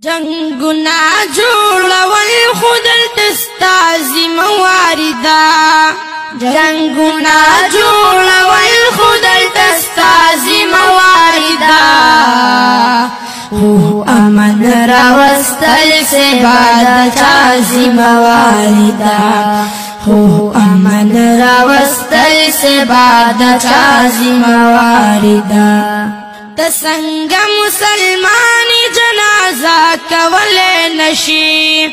جنگنا جوړول خودل تستا ذمہواردا جنگنا جوړول خودل تستا ذمہواردا هو امن راوستل سے بعد چا ذمہواردا هو امن راوستل سے بعد چا ذمہواردا تسنگ مسلمانی جنازہ کولے نشی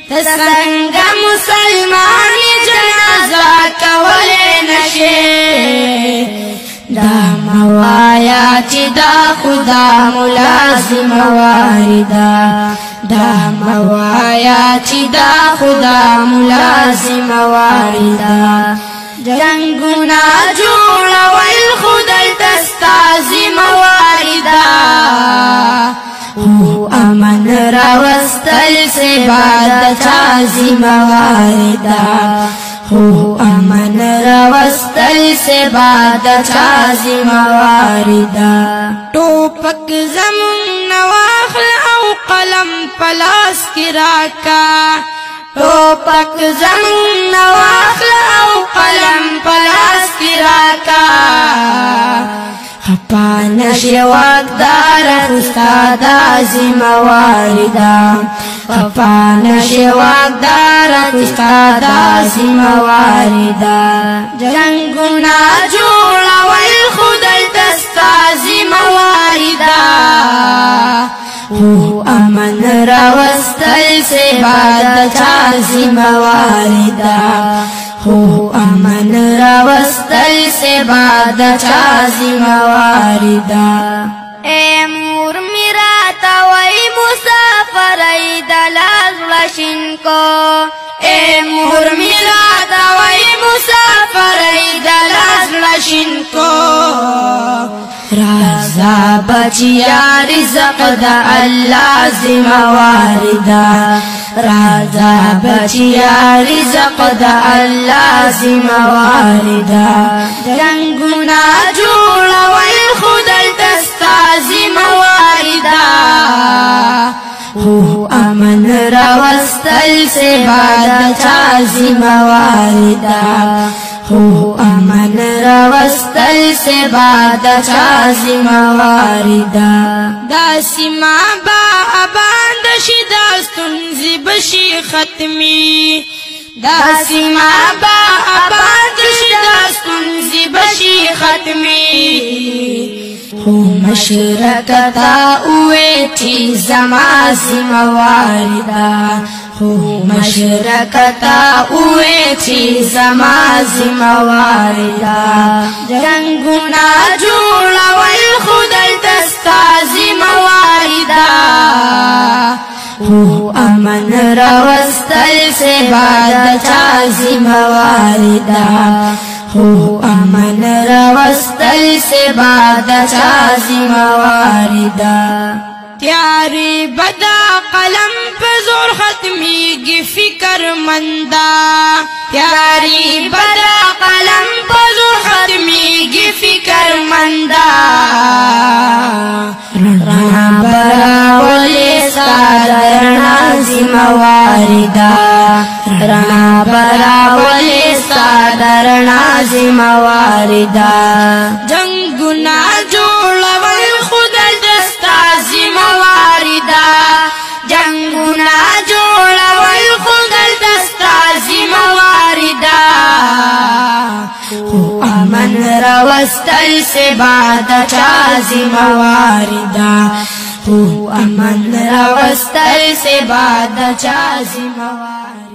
تسنگ مسلمانی جنازہ کولے نشی دا موایا چی دا خدا ملازم واردا دا موایا چی دا خدا ملازم واردا جنگنا جوړول خدای تستا ذمہواردا هو امن راوستل سے بعد چا ذمہواردا هو امن راوستل سے بعد چا ذمہواردا ټوپک زمون نواخل او قلم پلاس کی راکا ټوپک زمون نواخل او قلم پلاس کی راکا خپان شواقدار استاد ذمہواردا خپان شواقدار استاد ذمہواردا جنگنا جوړول خدای تستا ذمہواردا هو امن راوستل سے بعد چا ذمہواردا هو امن راوستل سے بعد چا ذمہواردا اے مور میرا توئی مسافر دلاز وشن کو اے مور میرا توئی مسافر دلاز وشن کو رازا بچیا رزق دا اللہ ذمہواردا رازا بچیا رزق دا اللہ ذمہواردا جنگنا جوړول خدای تستا ذمہواردا هو امن راوستل سے بعد چا ذمہواردا هو امن راوستل سے بعد چا ذمہواردا داسی ما با اباند شدا ستنزی بشی ختمی داسی ما با اباند شدا ستنزی بشی ختمی هو مشرکتا اوے چی زما ذمہواردا هو مشرکتا اوے چی زما ذمہواردا جنگنا جوړول خدای تستا ذمہواردا هو امن راوستل سے بعد چا ذمہواردا هو امن راوستل سے بعد چا ذمہواردا تیاری بدا قلم پہ زور ختمی گی فکر مندا تیاری بدا قلم پہ زور ختمی گی فکر مندا رنا برا ولی سادرنا ذمہواردا رنا برا ولی سادرنا ذمہواردا جنگنا جوړول خدای تستا ذمہواردا جنگنا جوړول خدای تستا ذمہواردا هو امن راوستل سے بعد چا ذمہواردا هو امن راوستل سے بعد چا ذمہواردا